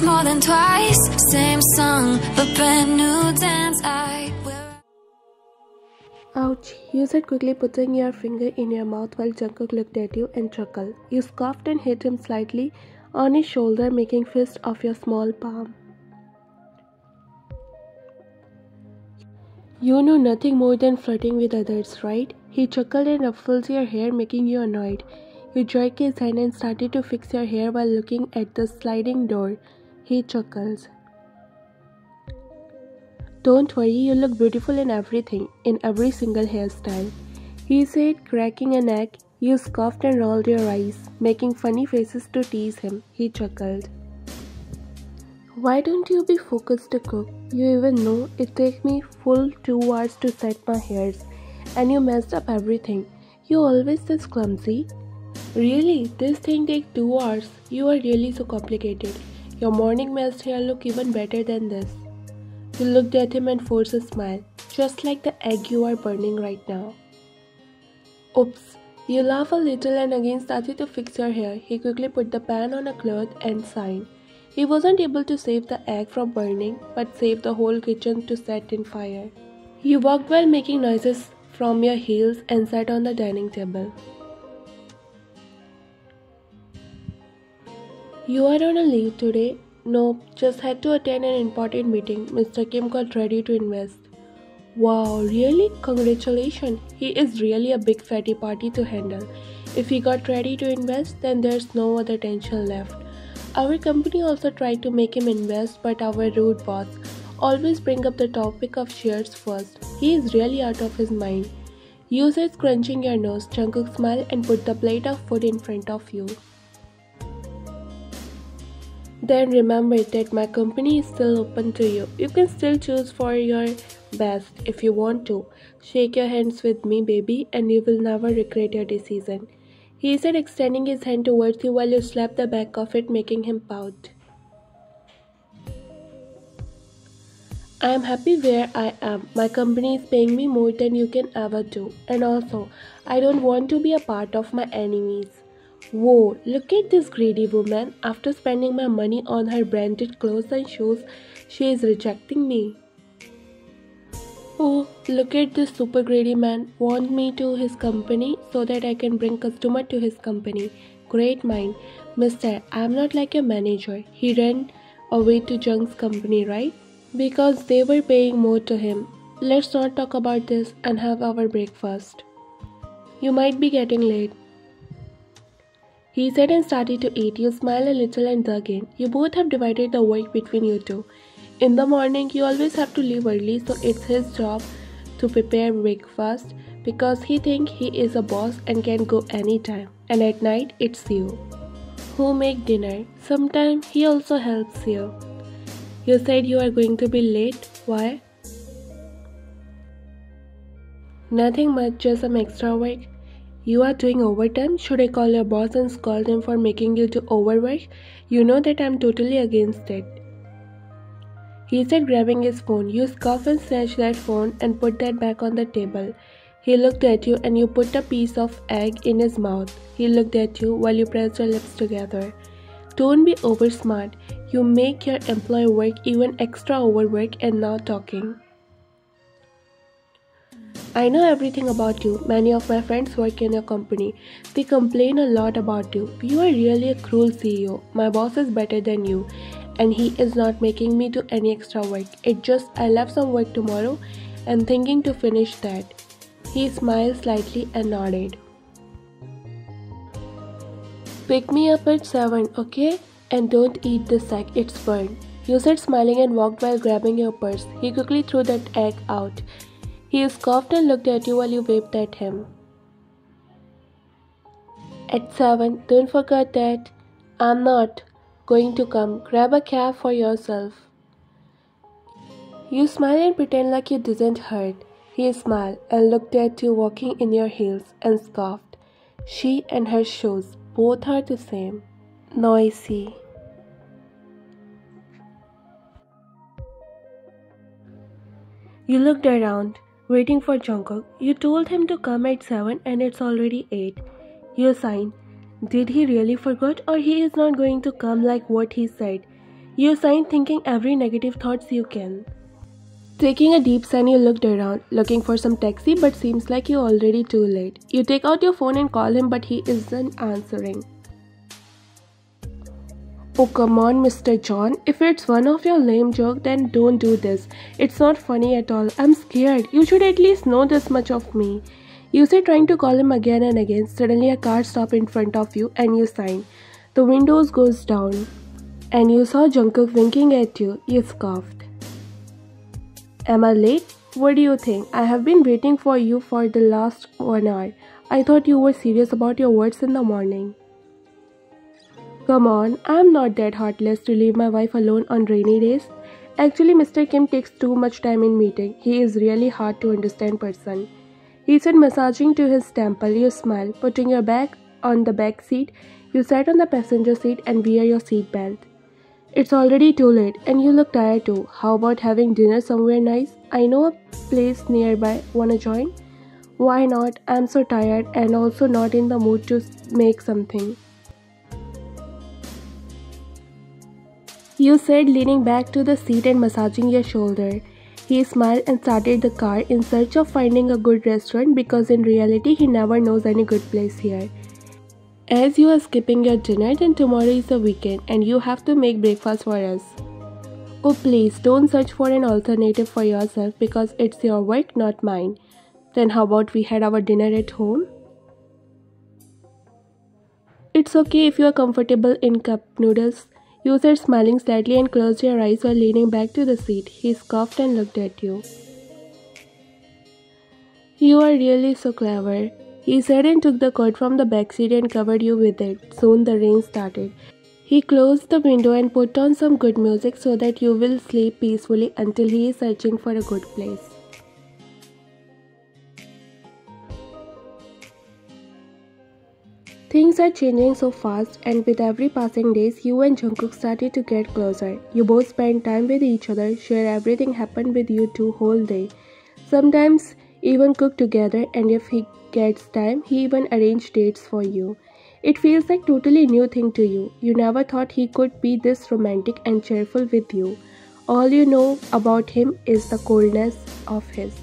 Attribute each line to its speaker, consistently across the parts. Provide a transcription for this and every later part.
Speaker 1: more than twice. Same song, but brand new dance. I will.
Speaker 2: Ouch, you said, quickly putting your finger in your mouth while Jungkook looked at you and chuckled. You scoffed and hit him slightly on his shoulder, making fist of your small palm. You know nothing more than flirting with others, right? He chuckled and ruffled your hair, making you annoyed. You jerked his hand and started to fix your hair while looking at the sliding door. He chuckles. Don't worry, you look beautiful in everything, in every single hairstyle. He said, cracking an egg. You scoffed and rolled your eyes, making funny faces to tease him. He chuckled. Why don't you be focused to cook? You even know it takes me full 2 hours to set my hairs, and you messed up everything. You always this clumsy. Really, this thing takes 2 hours. You are really so complicated. Your morning messed hair look even better than this. You looked at him and forced a smile, just like the egg you are burning right now. Oops. You laughed a little and again started to fix your hair. He quickly put the pan on a cloth and sighed. He wasn't able to save the egg from burning, but saved the whole kitchen to set in fire. You walked while making noises from your heels and sat on the dining table. You are on a leave today? Nope, just had to attend an important meeting. Mr. Kim got ready to invest. Wow, really? Congratulations. He is really a big fatty party to handle. If he got ready to invest, then there's no other tension left. Our company also tried to make him invest, but our rude boss always bring up the topic of shares first. He is really out of his mind. You said, scrunching your nose. Jungkook smiled and put the plate of food in front of you. Then remember that my company is still open to you. You can still choose for your best if you want to. Shake your hands with me, baby, and you will never regret your decision. He said, extending his hand towards you while you slapped the back of it, making him pout. I am happy where I am. My company is paying me more than you can ever do. And also, I don't want to be a part of my enemies. Whoa, look at this greedy woman. After spending my money on her branded clothes and shoes, she is rejecting me. Oh, look at this super greedy man. Want me to his company so that I can bring customer to his company. Great mind. Mister, I'm not like your manager. He ran away to Jung's company, right? Because they were paying more to him. Let's not talk about this and have our breakfast. You might be getting late. He said and started to eat. You smiled a little and dug in. You both have divided the work between you two. In the morning, you always have to leave early, so it's his job to prepare breakfast because he thinks he is a boss and can go anytime. And at night, it's you who make dinner. Sometimes he also helps you. You said you are going to be late. Why? Nothing much, just some extra work. You are doing overtime? Should I call your boss and scold him for making you do overwork? You know that I'm totally against it. He said, grabbing his phone. You scoffed and snatched that phone and put that back on the table. He looked at you and you put a piece of egg in his mouth. He looked at you while you pressed your lips together. Don't be over smart. You make your employee work even extra overwork and now talking. I know everything about you. Many of my friends work in your company. They complain a lot about you. You are really a cruel CEO. My boss is better than you, and he is not making me do any extra work. It just I left some work tomorrow and thinking to finish that. He smiled slightly and nodded. Pick me up at 7, okay? And don't eat this egg, it's burned. You said, smiling, and walked while grabbing your purse. He quickly threw that egg out. He scoffed and looked at you while you waved at him. At 7, don't forget that. I'm not going to come. Grab a cab for yourself. You smiled and pretend like you didn't hurt. He smiled and looked at you walking in your heels and scoffed. She and her shoes, both are the same. Noisy. You looked around, waiting for Jungkook. You told him to come at 7 and it's already 8. You signed. Did he really forget or he is not going to come like what he said? You sighed, thinking every negative thoughts you can. Taking a deep sigh, you looked around, looking for some taxi, but seems like you're already too late. You take out your phone and call him, but he isn't answering. Oh, come on, Mr. John. If it's one of your lame jokes, then don't do this. It's not funny at all. I'm scared. You should at least know this much of me. You say, trying to call him again and again. Suddenly a car stops in front of you and you sign. The windows goes down and you saw Jungkook winking at you. You scoffed. Am I late? What do you think? I have been waiting for you for the last 1 hour. I thought you were serious about your words in the morning. Come on, I'm not that heartless to leave my wife alone on rainy days. Actually, Mr. Kim takes too much time in meeting. He is really hard to understand person. He said, massaging to his temple. You smile, putting your bag on the back seat. You sat on the passenger seat and wear your seat belt. It's already too late and you look tired too. How about having dinner somewhere nice? I know a place nearby. Wanna join? Why not? I'm so tired and also not in the mood to make something. You said, leaning back to the seat and massaging your shoulder. He smiled and started the car in search of finding a good restaurant because in reality he never knows any good place here. As you are skipping your dinner, then tomorrow is the weekend and you have to make breakfast for us. Oh please, don't search for an alternative for yourself because it's your work, not mine. Then how about we had our dinner at home? It's okay if you are comfortable in cup noodles. You said, smiling slightly, and closed your eyes while leaning back to the seat. He scoffed and looked at you. You are really so clever, he said, and took the coat from the back seat and covered you with it. Soon the rain started. He closed the window and put on some good music so that you will sleep peacefully until he is searching for a good place. Things are changing so fast, and with every passing days, you and Jungkook started to get closer. You both spent time with each other, share everything happened with you two whole day. Sometimes even cook together, and if he gets time, he even arrange dates for you. It feels like totally new thing to you. You never thought he could be this romantic and cheerful with you. All you know about him is the coldness of his.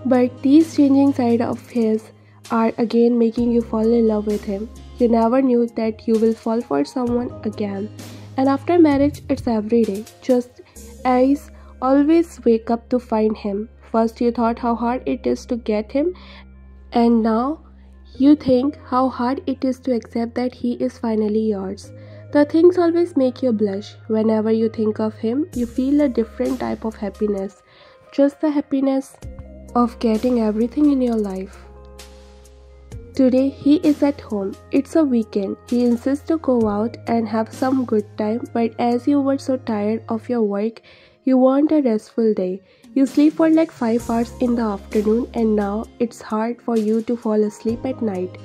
Speaker 2: But these changing side of his are again making you fall in love with him. You never knew that you will fall for someone again. And after marriage, it's every day. Just as always wake up to find him. First you thought how hard it is to get him, and now you think how hard it is to accept that he is finally yours. The things always make you blush. Whenever you think of him, you feel a different type of happiness. Just the happiness of getting everything in your life. Today he is at home. It's a weekend. He insists to go out and have some good time, but as you were so tired of your work, you want a restful day. You sleep for like 5 hours in the afternoon and now it's hard for you to fall asleep at night.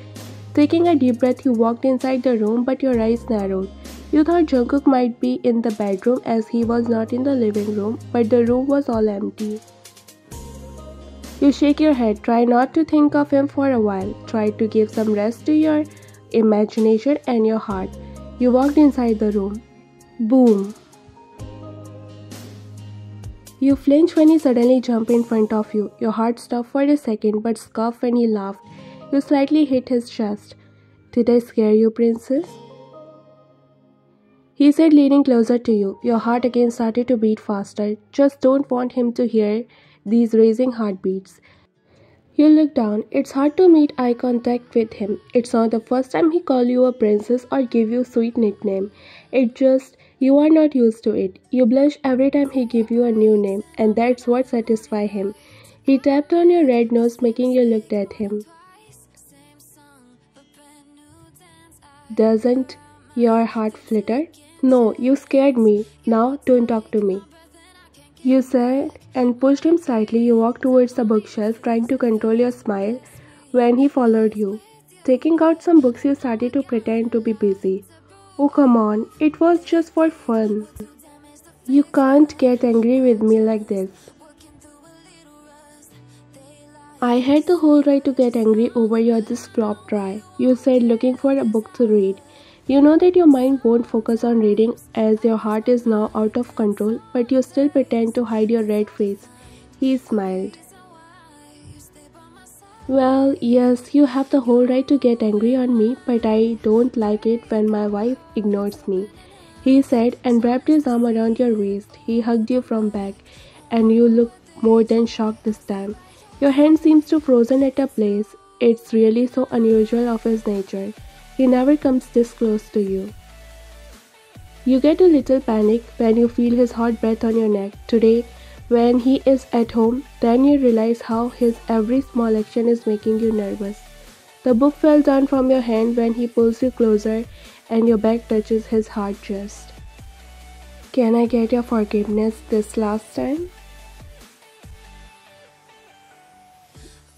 Speaker 2: Taking a deep breath, you walked inside the room but your eyes narrowed. You thought Jungkook might be in the bedroom as he was not in the living room, but the room was all empty. You shake your head, try not to think of him for a while, try to give some rest to your imagination and your heart. You walked inside the room. Boom! You flinch when he suddenly jumped in front of you. Your heart stopped for a second but scoffed when he laughed. You slightly hit his chest. Did I scare you, princess? He said, leaning closer to you. Your heart again started to beat faster. Just don't want him to hear these racing heartbeats. You look down. It's hard to meet eye contact with him. It's not the first time he called you a princess or gave you a sweet nickname. It just, you are not used to it. You blush every time he gives you a new name, and that's what satisfies him. He tapped on your red nose, making you look at him. Doesn't your heart flutter? No, you scared me. Now don't talk to me. You said and pushed him slightly. You walked towards the bookshelf, trying to control your smile when he followed you. Taking out some books, you started to pretend to be busy. Oh come on, it was just for fun. You can't get angry with me like this. I had the whole right to get angry over your this flop try, you said, looking for a book to read. You know that your mind won't focus on reading as your heart is now out of control, but you still pretend to hide your red face. He smiled. Well, yes, you have the whole right to get angry on me, but I don't like it when my wife ignores me, he said and wrapped his arm around your waist. He hugged you from back, and you look more than shocked this time. Your hand seems to frozen at a place. It's really so unusual of his nature. He never comes this close to you. You get a little panic when you feel his hot breath on your neck. Today, when he is at home, then you realize how his every small action is making you nervous. The book fell down from your hand when he pulls you closer and your back touches his hard chest. Can I get your forgiveness this last time?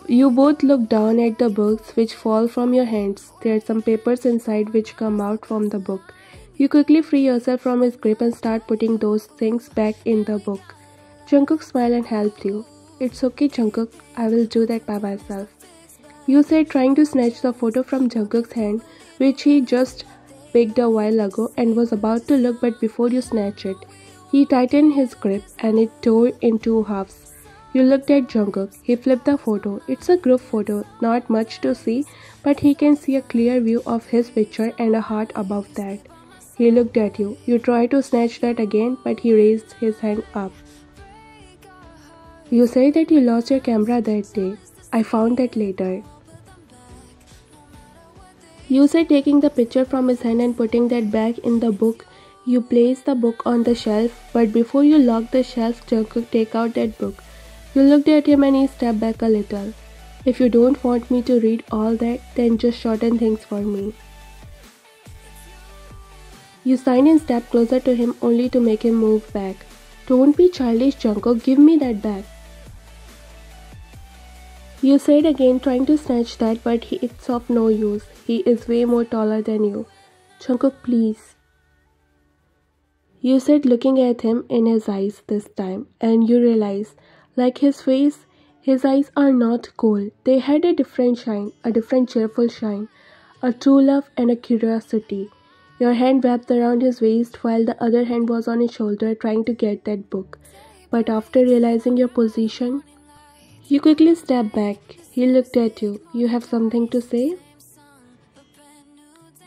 Speaker 2: You both look down at the books which fall from your hands. There are some papers inside which come out from the book. You quickly free yourself from his grip and start putting those things back in the book. Jungkook smiled and helped you. It's okay, Jungkook. I will do that by myself. You said, trying to snatch the photo from Jungkook's hand, which he just picked a while ago and was about to look, but before you snatch it, he tightened his grip and it tore in two halves. You looked at Jungkook. He flipped the photo. It's a group photo, not much to see, but he can see a clear view of his picture and a heart above that. He looked at you. You tried to snatch that again, but he raised his hand up. You said that you lost your camera that day. I found that later. You said, taking the picture from his hand and putting that back in the book. You placed the book on the shelf, but before you locked the shelf, Jungkook take out that book. You looked at him and he stepped back a little. If you don't want me to read all that, then just shorten things for me. You signed and stepped closer to him only to make him move back. Don't be childish, Jungkook. Give me that back. You said again, trying to snatch that, but it's of no use. He is way more taller than you. Jungkook, please. You said, looking at him in his eyes this time, and you realize, like his face, his eyes are not cold. They had a different shine, a different cheerful shine, a true love and a curiosity. Your hand wrapped around his waist while the other hand was on his shoulder trying to get that book. But after realizing your position, you quickly stepped back. He looked at you. You have something to say?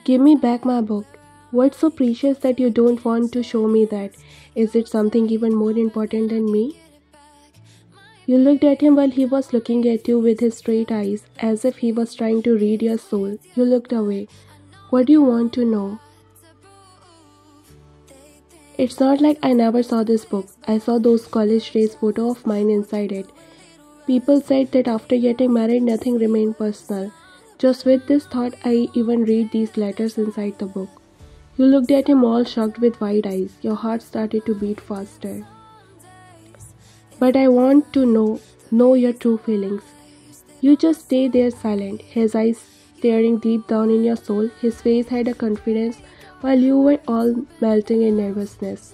Speaker 2: Give me back my book. What's so precious that you don't want to show me that? Is it something even more important than me? You looked at him while he was looking at you with his straight eyes, as if he was trying to read your soul. You looked away. What do you want to know? It's not like I never saw this book. I saw those college days photo of mine inside it. People said that after getting married, nothing remained personal. Just with this thought, I even read these letters inside the book. You looked at him all shocked with wide eyes. Your heart started to beat faster. But I want to know your true feelings. You just stay there silent, his eyes staring deep down in your soul. His face had a confidence while you were all melting in nervousness.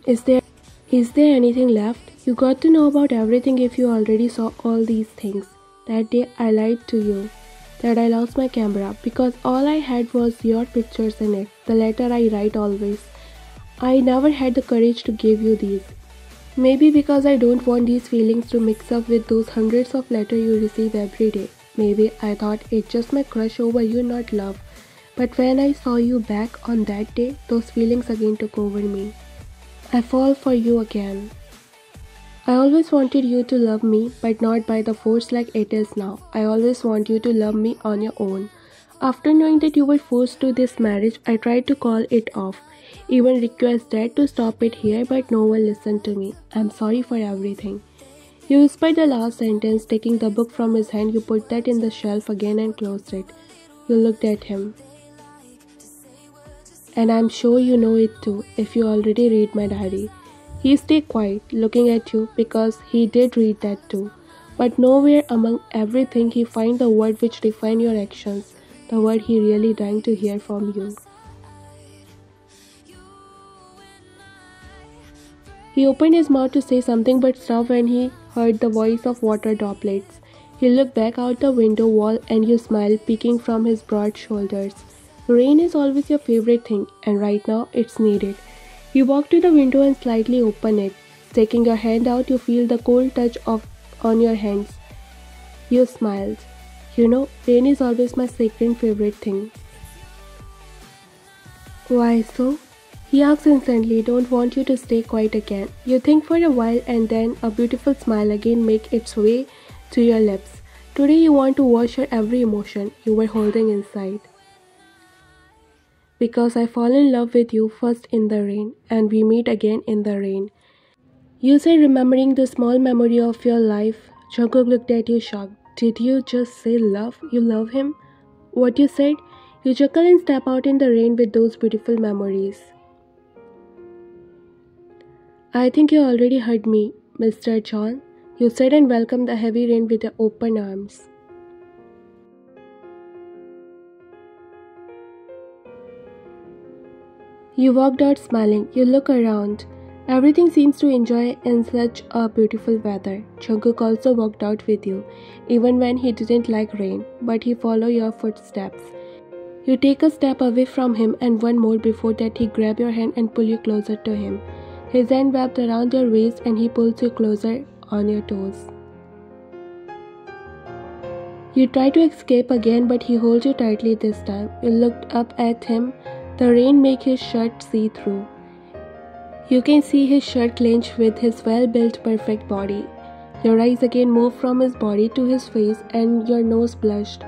Speaker 2: Is there anything left? You got to know about everything if you already saw all these things. That day I lied to you that I lost my camera because all I had was your pictures in it, the letter I write always. I never had the courage to give you these. Maybe because I don't want these feelings to mix up with those hundreds of letters you receive every day. Maybe I thought it's just my crush over you, not love. But when I saw you back on that day, those feelings again took over me. I fall for you again. I always wanted you to love me, but not by the force like it is now. I always want you to love me on your own. After knowing that you were forced to this marriage, I tried to call it off. Even request Dad to stop it here, but no one listened to me. I'm sorry for everything. You whispered the last sentence. Taking the book from his hand, you put that in the shelf again and closed it. You looked at him. And I'm sure you know it too, if you already read my diary. He stayed quiet, looking at you, because he did read that too. But nowhere among everything he find the word which define your actions, the word he really dying to hear from you. He opened his mouth to say something but stopped when he heard the voice of water droplets. He looked back out the window wall and you smiled, peeking from his broad shoulders. Rain is always your favorite thing, and right now it's needed. You walk to the window and slightly open it. Taking your hand out, you feel the cold touch on your hands. You smiled. You know, rain is always my second favorite thing. Why so? He asks instantly, don't want you to stay quiet again. You think for a while and then a beautiful smile again makes its way to your lips. Today you want to wash your every emotion you were holding inside. Because I fall in love with you first in the rain, and we meet again in the rain. You said, remembering the small memory of your life. Jungkook looked at you shocked. Did you just say love? You love him? What you said? You chuckle and step out in the rain with those beautiful memories. I think you already heard me, Mr. John. You said and welcomed the heavy rain with your open arms. You walked out smiling. You look around. Everything seems to enjoy in such a beautiful weather. Jungkook also walked out with you, even when he didn't like rain, but he followed your footsteps. You take a step away from him and one more before that he grabs your hand and pulls you closer to him. His hand wrapped around your waist and he pulls you closer on your toes. You try to escape again, but he holds you tightly this time. You looked up at him. The rain makes his shirt see-through. You can see his shirt clench with his well-built perfect body. Your eyes again moved from his body to his face and your nose blushed.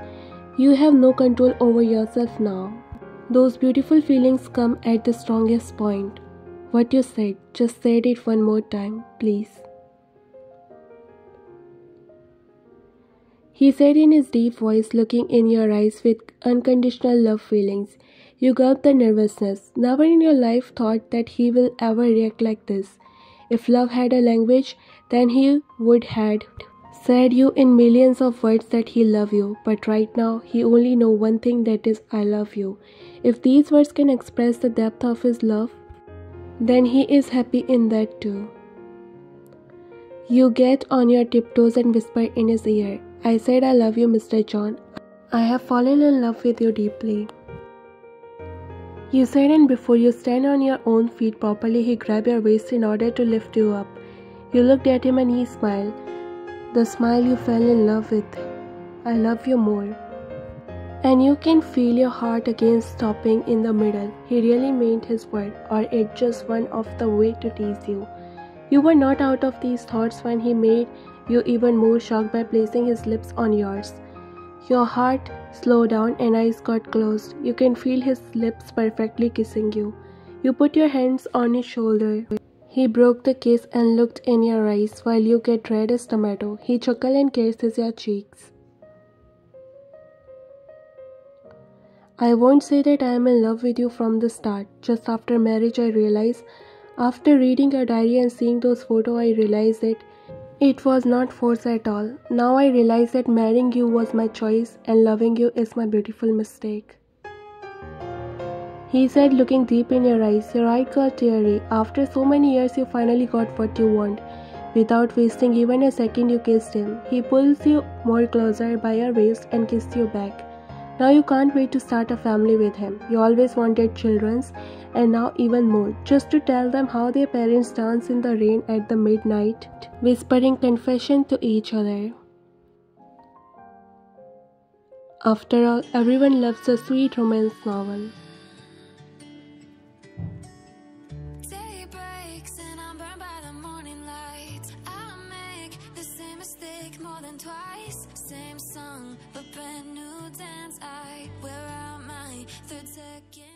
Speaker 2: You have no control over yourself now. Those beautiful feelings come at the strongest point. What you said, just say it one more time, please. He said in his deep voice, looking in your eyes with unconditional love feelings. You got the nervousness. Never in your life thought that he will ever react like this. If love had a language, then he would had said you in millions of words that he love you. But right now, he only know one thing, that is, I love you. If these words can express the depth of his love, then he is happy in that too. You get on your tiptoes and whisper in his ear. I said I love you, Mr. John. I have fallen in love with you deeply. You said, and before you stand on your own feet properly, he grabbed your waist in order to lift you up. You looked at him and he smiled. The smile you fell in love with. I love you more. And you can feel your heart again stopping in the middle. He really meant his word, or it just one of the way to tease you. You were not out of these thoughts when he made you even more shocked by placing his lips on yours. Your heart slowed down and eyes got closed. You can feel his lips perfectly kissing you. You put your hands on his shoulder. He broke the kiss and looked in your eyes while you get red as tomato. He chuckled and kisses your cheeks. I won't say that I am in love with you from the start. Just after marriage I realized, after reading your diary and seeing those photos, I realized that it was not force at all. Now I realize that marrying you was my choice and loving you is my beautiful mistake. He said, looking deep in your eyes. Your eyes got teary. After so many years you finally got what you want. Without wasting even a second you kissed him. He pulls you more closer by your waist and kissed you back. Now you can't wait to start a family with him. You always wanted children, and now even more, just to tell them how their parents dance in the rain at the midnight, whispering confession to each other. After all, everyone loves a sweet romance novel.
Speaker 1: Day breaks and I'm burned by the morning light. I make the same mistake more than twice. Same song, but brand new dance. I wear out my third second.